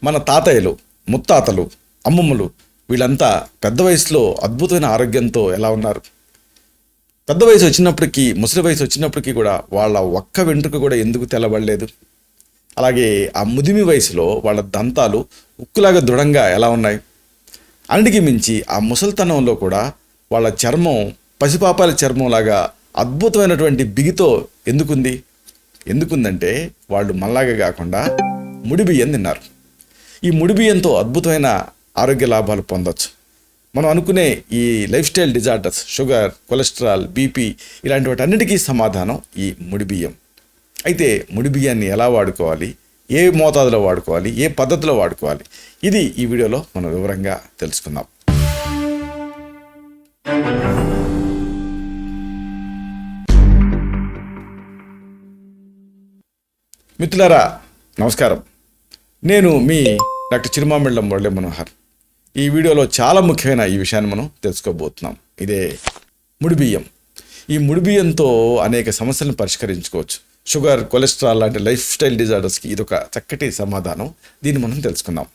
మన తాతయ్యలు, ముత్తాతలు, అమ్మమ్మలు వీళ్ళంతా పెద్ద వయసులో అద్భుతమైన ఆరోగ్యంతో ఎలా ఉన్నారు? పెద్ద వయసు వచ్చినప్పటికీ, ముసలి వయసు వచ్చినప్పటికీ కూడా వాళ్ళ ఒక్క వెంట్రుక కూడా ఎందుకు తెల్లబడలేదు? అలాగే ఆ ముదిమి వయసులో వాళ్ళ దంతాలు ఉక్కులాగా దృఢంగా ఎలా ఉన్నాయి? అన్నిటికీ మించి ఆ ముసలితనంలో కూడా వాళ్ళ చర్మం పసిపాపాల చర్మంలాగా అద్భుతమైనటువంటి బిగితో ఎందుకుందంటే వాళ్ళు మళ్ళాగా కాకుండా ముడి బియ్యం తిన్నారు. ఈ ముడి బియ్యంతో అద్భుతమైన ఆరోగ్య లాభాలు పొందొచ్చు. మనం అనుకునే ఈ life style disorders, sugar, cholesterol, BP ఇలాంటి వాటన్నిటికీ సమాధానం ఈ ముడి బియ్యం. అయితే ముడి బియ్యాన్ని ఎలా వాడుకోవాలి, ఏ మోతాదులో వాడుకోవాలి, ఏ పద్ధతిలో వాడుకోవాలి, ఇది ఈ వీడియోలో మనం వివరంగా తెలుసుకుందాం. మిత్రులారా నమస్కారం. నేను మీ డాక్టర్ చిరుమామిళ్ళ మురళి మనోహర్. ఈ వీడియోలో చాలా ముఖ్యమైన ఈ విషయాన్ని మనం తెలుసుకోబోతున్నాం. ఇదే ముడి బియ్యం. ఈ ముడి బియ్యంతో అనేక సమస్యలను పరిష్కరించుకోవచ్చు. షుగర్, కొలెస్ట్రాల్ లాంటి లైఫ్ స్టైల్ డిజార్డర్స్కి ఇదొక చక్కటి సమాధానం. దీన్ని మనం తెలుసుకుందాం.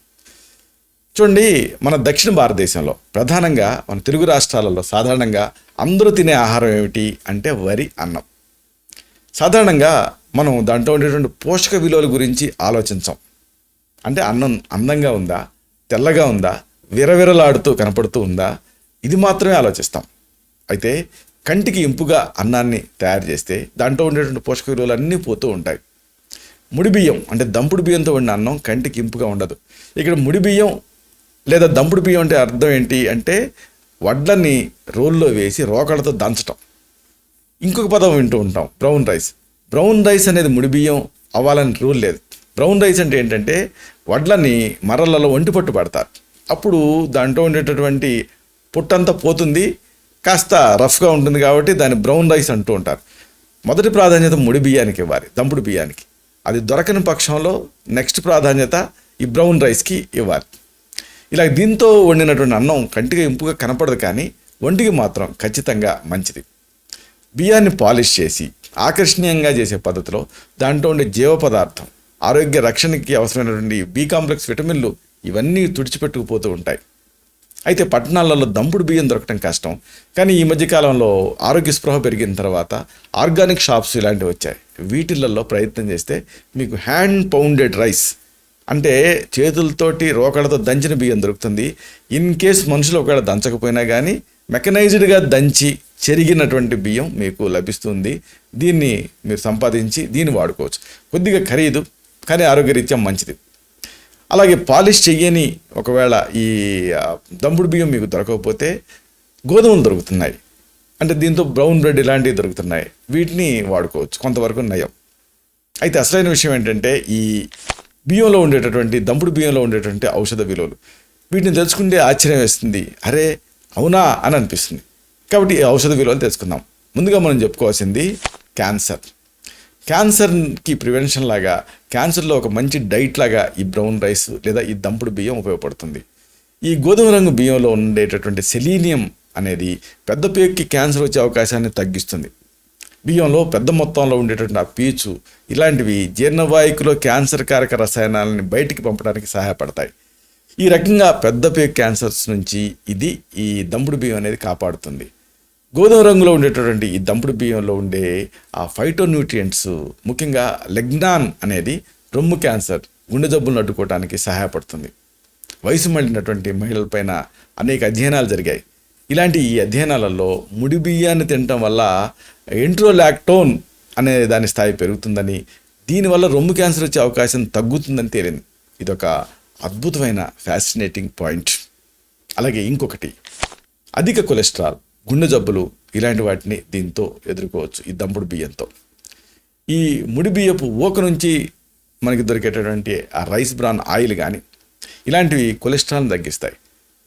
చూడండి, మన దక్షిణ భారతదేశంలో ప్రధానంగా మన తెలుగు రాష్ట్రాలలో సాధారణంగా అందరూ తినే ఆహారం ఏమిటి అంటే వరి, అన్నం. సాధారణంగా మనం దాంట్లో ఉండేటువంటి పోషక విలువల గురించి ఆలోచించాం. అంటే అన్నం అందంగా ఉందా, తెల్లగా ఉందా, విరవిరలాడుతూ కనపడుతూ ఉందా, ఇది మాత్రమే ఆలోచిస్తాం. అయితే కంటికి ఇంపుగా అన్నాన్ని తయారు చేస్తే దాంట్లో ఉండేటువంటి పోషక విలువలు అన్నీ పోతూ ఉంటాయి. ముడి బియ్యం అంటే దంపుడు బియ్యంతో వండిన అన్నం కంటికి ఇంపుగా ఉండదు. ఇక్కడ ముడి బియ్యం లేదా దంపుడు బియ్యం అంటే అర్థం ఏంటి అంటే వడ్లని రోల్లో వేసి రోకళ్ళతో దంచటం. ఇంకొక పదం వింటూ ఉంటాం, బ్రౌన్ రైస్. బ్రౌన్ రైస్ అనేది ముడి బియ్యం అవ్వాలని రూల్ లేదు. బ్రౌన్ రైస్ అంటే ఏంటంటే వడ్లని మర్రలలో ఒంటి పట్టు పడతారు. అప్పుడు దాంట్లో ఉండేటటువంటి పుట్టంతా పోతుంది, కాస్త రఫ్గా ఉంటుంది కాబట్టి దాన్ని బ్రౌన్ రైస్ అంటూ ఉంటారు. మొదటి ప్రాధాన్యత ముడి బియ్యానికి ఇవ్వాలి, దంపుడు బియ్యానికి. అది దొరకని పక్షంలో నెక్స్ట్ ప్రాధాన్యత ఈ బ్రౌన్ రైస్కి ఇవ్వాలి. ఇలా దీంతో వండినటువంటి అన్నం కంటికి ఇంపుగా కనపడదు, కానీ ఒంటికి మాత్రం ఖచ్చితంగా మంచిది. బియ్యాన్ని పాలిష్ చేసి ఆకర్షణీయంగా చేసే పద్ధతిలో దాంట్లో ఉండే జీవ పదార్థం, ఆరోగ్య రక్షణకి అవసరమైనటువంటి బి కాంప్లెక్స్ విటమిన్లు ఇవన్నీ తుడిచిపెట్టుకుపోతూ ఉంటాయి. అయితే పట్టణాలలో దంపుడు బియ్యం దొరకడం కష్టం. కానీ ఈ మధ్యకాలంలో ఆరోగ్య స్పృహ పెరిగిన తర్వాత ఆర్గానిక్ షాప్స్ ఇలాంటివి వచ్చాయి. వీటిలలో ప్రయత్నం చేస్తే మీకు హ్యాండ్ పౌండెడ్ రైస్ అంటే చేతులతోటి రోకళ్ళతో దంచిన బియ్యం దొరుకుతుంది. ఇన్ కేస్ మనుషులు ఒకవేళ దంచకపోయినా కానీ మెకనైజ్డ్గా దంచి చెరిగినటువంటి బియ్యం మీకు లభిస్తుంది. దీన్ని మీరు సంపాదించి దీన్ని వాడుకోవచ్చు. కొద్దిగా ఖరీదు, కానీ ఆరోగ్యరీత్యా మంచిది. అలాగే పాలిష్ చెయ్యని ఒకవేళ ఈ దంపుడు బియ్యం మీకు దొరకకపోతే గోధుమలు దొరుకుతున్నాయి. అంటే దీంతో బ్రౌన్ బ్రెడ్ ఇలాంటివి దొరుకుతున్నాయి. వీటిని వాడుకోవచ్చు, కొంతవరకు నయం. అయితే అసలైన విషయం ఏంటంటే ఈ బియ్యంలో ఉండేటటువంటి దంపుడు బియ్యంలో ఉండేటువంటి ఔషధ విలువలు. వీటిని తెలుసుకుంటే ఆశ్చర్యం వేస్తుంది, అరే అవునా అని అనిపిస్తుంది. కాబట్టి ఈ ఔషధ విలువలు తెలుసుకుందాం. ముందుగా మనం చెప్పుకోవాల్సింది క్యాన్సర్కి ప్రివెన్షన్ లాగా, క్యాన్సర్లో ఒక మంచి డైట్ లాగా ఈ బ్రౌన్ రైస్ లేదా ఈ దంపుడు బియ్యం ఉపయోగపడుతుంది. ఈ గోధుమ రంగు బియ్యంలో ఉండేటటువంటి సెలీనియం అనేది పెద్ద పేగుకి క్యాన్సర్ వచ్చే అవకాశాన్ని తగ్గిస్తుంది. బియ్యంలో పెద్ద మొత్తంలో ఉండేటటువంటి ఆ పీచు ఇలాంటివి జీర్ణవాహికలో క్యాన్సర్ కారక రసాయనాలని బయటికి పంపడానికి సహాయపడతాయి. ఈ రకంగా పెద్ద పేగు క్యాన్సర్స్ నుంచి ఈ దంపుడు బియ్యం అనేది కాపాడుతుంది. గోధుమ రంగులో ఉండేటటువంటి ఈ దంపుడు బియ్యంలో ఉండే ఆ ఫైటోన్యూట్రియంట్స్, ముఖ్యంగా లెగ్నాన్ అనేది రొమ్ము క్యాన్సర్, గుండె జబ్బులను అడ్డుకోవడానికి సహాయపడుతుంది. వయసు మళ్ళినటువంటి మహిళలపైన అనేక అధ్యయనాలు జరిగాయి. ఇలాంటి ఈ అధ్యయనాలలో ముడి బియ్యాన్ని తినటం వల్ల ఎంట్రోలాక్టోన్ అనే దాని స్థాయి పెరుగుతుందని, దీనివల్ల రొమ్ము క్యాన్సర్ వచ్చే అవకాశం తగ్గుతుందని తేలింది. ఇదొక అద్భుతమైన ఫ్యాసినేటింగ్ పాయింట్. అలాగే ఇంకొకటి, అధిక కొలెస్ట్రాల్, గుండె జబ్బులు ఇలాంటి వాటిని దీంతో ఎదుర్కోవచ్చు ఈ దంపుడు బియ్యంతో. ఈ ముడి బియ్యపు ఊక నుంచి మనకి దొరికేటటువంటి ఆ రైస్ బ్రాన్ ఆయిల్ కానీ ఇలాంటివి కొలెస్ట్రాల్ని తగ్గిస్తాయి.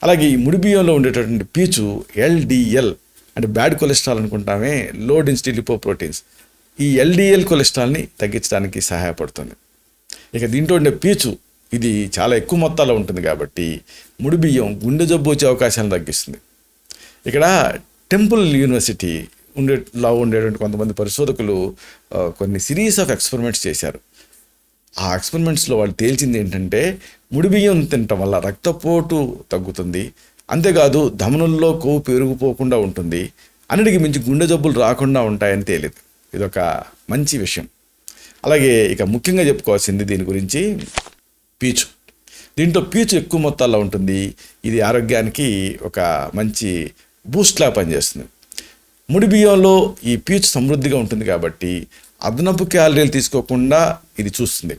అలాగే ఈ ముడి బియ్యంలో ఉండేటటువంటి పీచు ఎల్డిఎల్ అంటే బ్యాడ్ కొలెస్ట్రాల్ అనుకుంటామే, లో డెన్సిటీ లిపోప్రోటీన్స్, ఈ ఎల్డిఎల్ కొలెస్ట్రాల్ని తగ్గించడానికి సహాయపడుతుంది. ఇక దీంట్లో ఉండే పీచు ఇది చాలా ఎక్కువ మొత్తాల్లో ఉంటుంది కాబట్టి ముడి బియ్యం గుండె జబ్బు వచ్చే అవకాశాలను తగ్గిస్తుంది. ఇక్కడ టెంపుల్ యూనివర్సిటీ ఉండేటువంటి కొంతమంది పరిశోధకులు కొన్ని సిరీస్ ఆఫ్ ఎక్స్పెరిమెంట్స్ చేశారు. ఆ ఎక్స్పెరిమెంట్స్లో వాళ్ళు తేల్చింది ఏంటంటే ముడి బియ్యం తినటం వల్ల రక్తపోటు తగ్గుతుంది, అంతేకాదు ధమనుల్లో కొవ్వు పెరిగిపోకుండా ఉంటుంది, అన్నిటికీ మించి గుండె జబ్బులు రాకుండా ఉంటాయని తేలింది. ఇదొక మంచి విషయం. అలాగే ఇక ముఖ్యంగా చెప్పుకోవాల్సింది దీని గురించి పీచు. దీంట్లో పీచు ఎక్కువ మొత్తాల్లో ఉంటుంది. ఇది ఆరోగ్యానికి ఒక మంచి బూస్ట్లా పనిచేస్తుంది. ముడి బియ్యంలో ఈ పీచు సమృద్ధిగా ఉంటుంది కాబట్టి అదనపు క్యాలరీలు తీసుకోకుండా ఇది చూస్తుంది.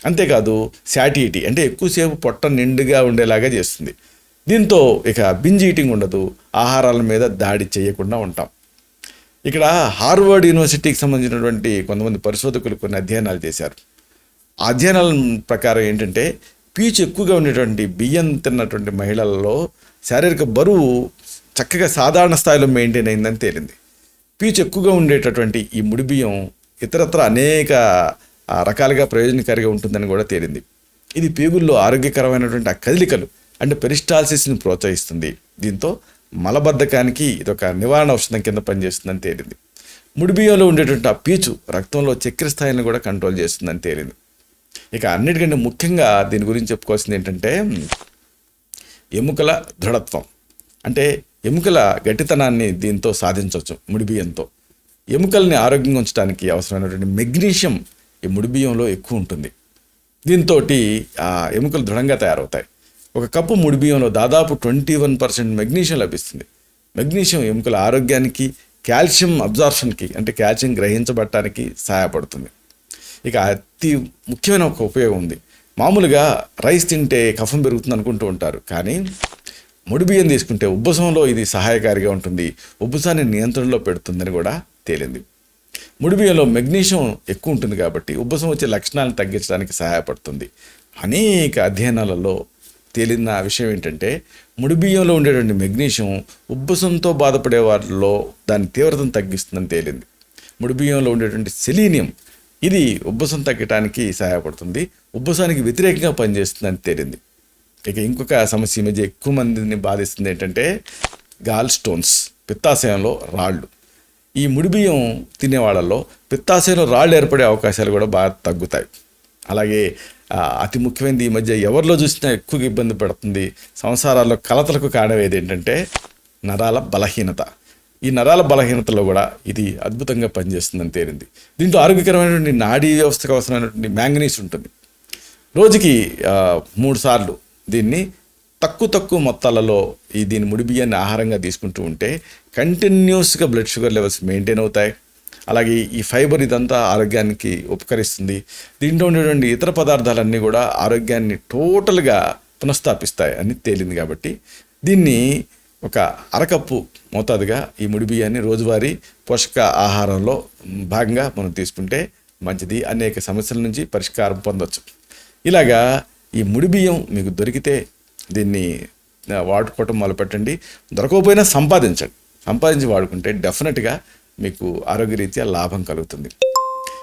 అంతేకాదు శాటిటీ అంటే ఎక్కువసేపు పొట్ట నిండుగా ఉండేలాగా చేస్తుంది. దీంతో ఇక బింజ్ ఈటింగ్ ఉండదు, ఆహారాల మీద దాడి చేయకుండా ఉంటాం. ఇక్కడ హార్వర్డ్ యూనివర్సిటీకి సంబంధించినటువంటి కొంతమంది పరిశోధకులు కొన్ని అధ్యయనాలు చేశారు. ఆ అధ్యయనాల ప్రకారం ఏంటంటే పీచు ఎక్కువగా ఉండేటువంటి బియ్యం తిన్నటువంటి మహిళలలో శారీరక బరువు చక్కగా సాధారణ స్థాయిలో మెయింటైన్ అయిందని తేలింది. పీచు ఎక్కువగా ఉండేటటువంటి ఈ ముడి బియ్యం ఇతరత్ర అనేక రకాలుగా ప్రయోజనకారిగా ఉంటుందని కూడా తేలింది. ఇది పేగుల్లో ఆరోగ్యకరమైనటువంటి ఆ కదలికలు అంటే పెరిస్టాల్సిస్ని ప్రోత్సహిస్తుంది. దీంతో మలబద్ధకానికి ఇదొక నివారణ ఔషధం కింద పనిచేస్తుందని తేలింది. ముడి బియ్యంలో ఉండేటువంటి ఆ పీచు రక్తంలో చక్కెర స్థాయిని కూడా కంట్రోల్ చేస్తుందని తేలింది. ఇక అన్నిటికంటే ముఖ్యంగా దీని గురించి చెప్పుకోవాల్సింది ఏంటంటే ఎముకల దృఢత్వం. అంటే ఎముకల గట్టితనాన్ని దీంతో సాధించవచ్చు ముడి బియ్యంతో. ఎముకల్ని ఆరోగ్యంగా ఉంచడానికి అవసరమైనటువంటి మెగ్నీషియం ఈ ముడి బియ్యంలో ఎక్కువ ఉంటుంది. దీంతో ఆ ఎముకలు దృఢంగా తయారవుతాయి. ఒక కప్పు ముడి బియ్యంలో దాదాపు 21% మెగ్నీషియం లభిస్తుంది. మెగ్నీషియం ఎముకల ఆరోగ్యానికి, కాల్షియం అబ్జార్ప్షన్కి అంటే కాల్షియం గ్రహించబడటానికి సహాయపడుతుంది. ఇక అతి ముఖ్యమైన ఒక ఉపయోగం ఉంది. మామూలుగా రైస్ తింటే కఫం పెరుగుతుంది అనుకుంటూ ఉంటారు, కానీ ముడి బియ్యం తీసుకుంటే ఉబ్బసంలో ఇది సహాయకారిగా ఉంటుంది, ఉబ్బసాన్ని నియంత్రణలో పెడుతుందని కూడా తేలింది. ముడి బియ్యంలో మెగ్నీషియం ఎక్కువ ఉంటుంది కాబట్టి ఉబ్బసం వచ్చే లక్షణాలను తగ్గించడానికి సహాయపడుతుంది. అనేక అధ్యయనాలలో తేలిన విషయం ఏంటంటే ముడి బియ్యంలో ఉండేటువంటి మెగ్నీషియం ఉబ్బసంతో బాధపడే వారిలో దాని తీవ్రతను తగ్గిస్తుందని తేలింది. ముడి బియ్యంలో ఉండేటువంటి సెలీనియం ఇది ఉబ్బసం తగ్గటానికి సహాయపడుతుంది, ఉబ్బసానికి వ్యతిరేకంగా పనిచేస్తుందని తేలింది. ఇక ఇంకొక సమస్య ఈ మధ్య ఎక్కువ మందిని బాధిస్తుంది ఏంటంటే గాల్ స్టోన్స్, పిత్తాశయంలో రాళ్ళు. ఈ ముడి బియ్యం తినే వాళ్ళల్లో పిత్తాశయంలో రాళ్ళు ఏర్పడే అవకాశాలు కూడా బాగా తగ్గుతాయి. అలాగే అతి ముఖ్యమైనది ఈ మధ్య ఎవరిలో చూసినా ఎక్కువగా ఇబ్బంది పడుతుంది, సంసారాల్లో కలతలకు కారణం ఏంటంటే నరాల బలహీనత. ఈ నరాల బలహీనతలో కూడా ఇది అద్భుతంగా పనిచేస్తుందని తేలింది. దీంట్లో ఆరోగ్యకరమైనటువంటి నాడీ వ్యవస్థకు అవసరమైనటువంటి మ్యాంగనీస్ ఉంటుంది. రోజుకి 3 సార్లు దీన్ని తక్కువ మొత్తాలలో దీని ముడి బియ్యాన్ని ఆహారంగా తీసుకుంటూ ఉంటే కంటిన్యూస్గా బ్లడ్ షుగర్ లెవెల్స్ మెయింటైన్ అవుతాయి. అలాగే ఈ ఫైబర్ ఇదంతా ఆరోగ్యానికి ఉపకరిస్తుంది. దీంట్లో ఉండేటువంటి ఇతర పదార్థాలన్నీ కూడా ఆరోగ్యాన్ని టోటల్గా పునఃస్థాపిస్తాయి అని తేలింది. కాబట్టి దీన్ని ఒక అరకప్పు మోతాదుగా ఈ ముడి బియ్యాన్ని రోజువారీ పోషక ఆహారంలో భాగంగా మనం తీసుకుంటే మంచిది. అనేక సమస్యల నుంచి పరిష్కారం పొందవచ్చు. ఇలాగా ఈ ముడి బియ్యం మీకు దొరికితే దీన్ని వాడుకోవటం మొదలుపెట్టండి. దొరకకపోయినా సంపాదించి వాడుకుంటే డెఫినెట్గా మీకు ఆరోగ్యరీత్యా లాభం కలుగుతుంది.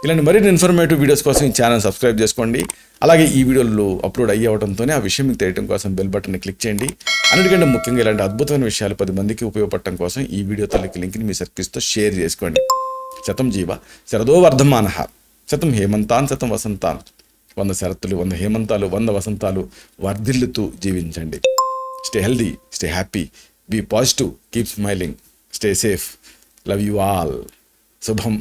ఇలాంటి మరిన్ని ఇన్ఫర్మేటివ్ వీడియోస్ కోసం ఈ ఛానల్ సబ్స్క్రైబ్ చేసుకోండి. అలాగే ఈ వీడియోలు అప్లోడ్ అయ్యవడంతోనే ఆ విషయం మీకు తెలియడం కోసం బెల్ బటన్ని క్లిక్ చేయండి. అన్నిటికంటే ముఖ్యంగా ఇలాంటి అద్భుతమైన విషయాలు 10 మందికి ఉపయోగపడటం కోసం ఈ వీడియో తల్లికి లింక్ని మీ సర్కిల్స్తో షేర్ చేసుకోండి. శతం జీవ శరదో వర్ధమానః, శతం హేమంతాన్ శతం వసంతాన్. 100 శరత్తులు, 100 హేమంతాలు, 100 వసంతాలు వర్ధిల్లుతూ జీవించండి. Stay healthy, stay happy, be positive, keep smiling, stay safe. Love you all. శుభం.